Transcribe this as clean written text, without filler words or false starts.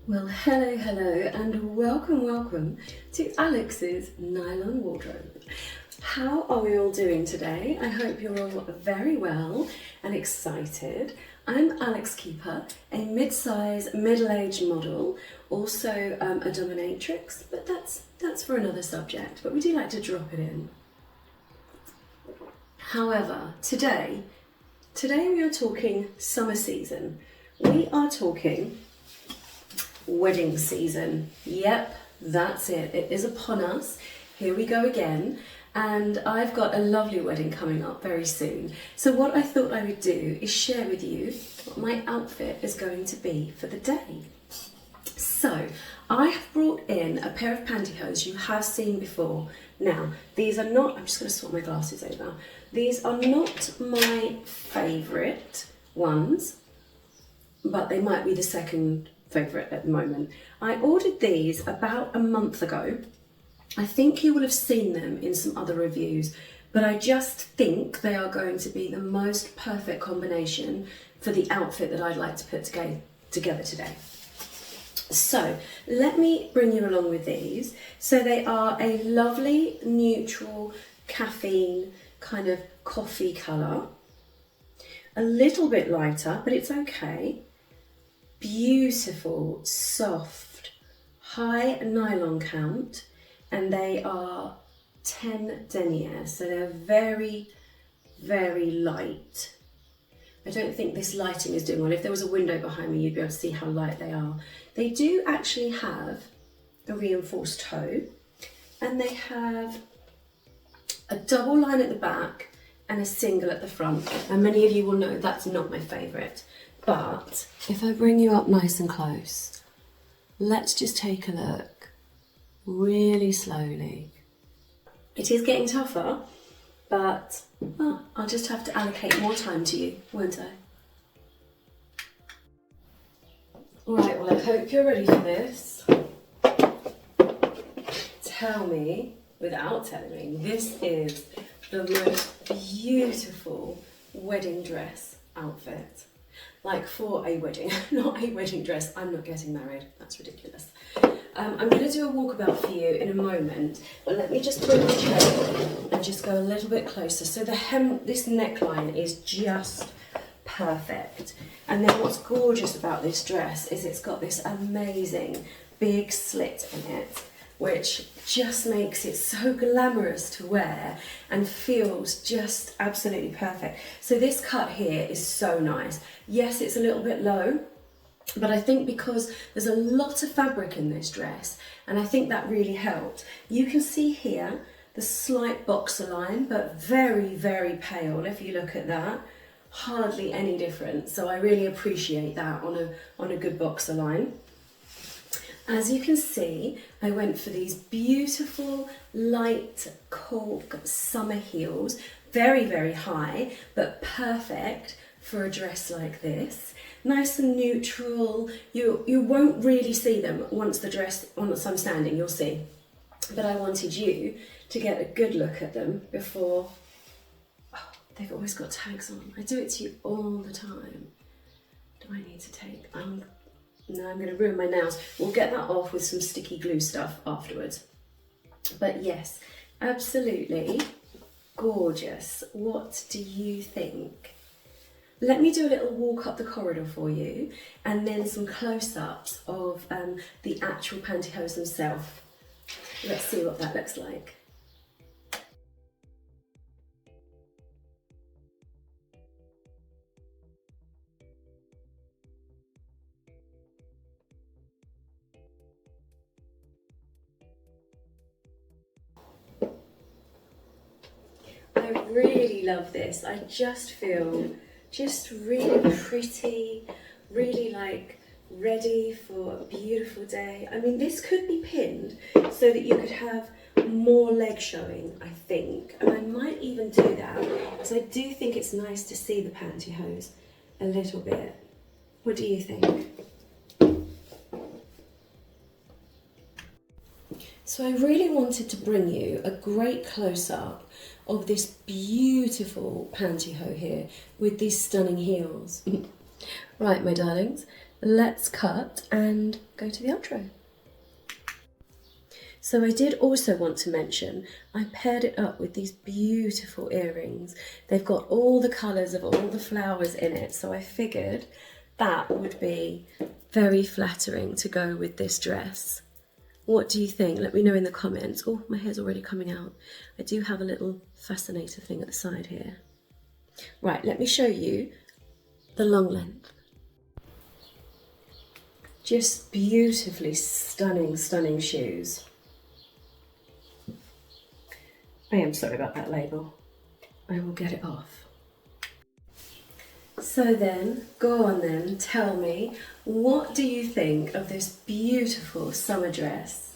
Well, hello, and welcome to ALEXS's Nylon Wardrobe. How are we all doing today? I hope you're all very well and excited. I'm Alex Keeper, a mid-size, middle-aged model, also a dominatrix, but that's for another subject, but we do like to drop it in. However, today we are talking summer season. We are talking wedding season. Yep, that's it. It is upon us. Here we go again. And I've got a lovely wedding coming up very soon. So what I thought I would do is share with you what my outfit is going to be for the day. So I have brought in a pair of pantyhose you have seen before. Now, these are not, I'm just going to swap my glasses over. These are not my favourite ones, but they might be the second favourite at the moment. I ordered these about a month ago. I think you will have seen them in some other reviews, but I just think they are going to be the most perfect combination for the outfit that I'd like to put together today. So let me bring you along with these. So they are a lovely neutral caffeine kind of coffee colour, a little bit lighter, but it's okay. Beautiful, soft, high nylon count, and they are 10 denier, so they're very, very light. I don't think this lighting is doing well. If there was a window behind me, you'd be able to see how light they are. They do actually have a reinforced toe, and they have a double line at the back and a single at the front. And many of you will know that's not my favourite. But if I bring you up nice and close, let's just take a look really slowly. It is getting tougher, but I'll just have to allocate more time to you, won't I? Right, well, I hope you're ready for this. Tell me, without telling me, this is the most beautiful wedding dress outfit. Like for a wedding, not a wedding dress. I'm not getting married, that's ridiculous. I'm going to do a walkabout for you in a moment, but let me just bring the chair and just go a little bit closer. So the hem, this neckline is just perfect. And then what's gorgeous about this dress is it's got this amazing big slit in it, which just makes it so glamorous to wear and feels just absolutely perfect. So this cut here is so nice. Yes, it's a little bit low, but I think because there's a lot of fabric in this dress, and I think that really helped. You can see here the slight boxer line, but very, very pale. If you look at that, hardly any difference. So I really appreciate that on a good boxer line. As you can see, I went for these beautiful light cork summer heels, very, very high, but perfect for a dress like this. Nice and neutral. You won't really see them once I'm standing, you'll see. But I wanted you to get a good look at them before. Oh, they've always got tags on. I do it to you all the time. Do I need to take? No, I'm going to ruin my nails. We'll get that off with some sticky glue stuff afterwards. But yes, absolutely gorgeous. What do you think? Let me do a little walk up the corridor for you, and then some close-ups of the actual pantyhose themselves. Let's see what that looks like. I really love this. I just feel just really pretty, really like ready for a beautiful day. I mean, this could be pinned so that you could have more leg showing, I think. And I might even do that because I do think it's nice to see the pantyhose a little bit. What do you think? So I really wanted to bring you a great close-up of this beautiful pantyhose here with these stunning heels. Right, my darlings, let's cut and go to the outro. So I did also want to mention, I paired it up with these beautiful earrings. They've got all the colours of all the flowers in it, so I figured that would be very flattering to go with this dress. What do you think? Let me know in the comments. Oh, my hair's already coming out. I do have a little fascinator thing at the side here. Right, let me show you the long length. Just beautifully stunning, stunning shoes. I am sorry about that label. I will get it off. So then, go on then, tell me, what do you think of this beautiful summer dress?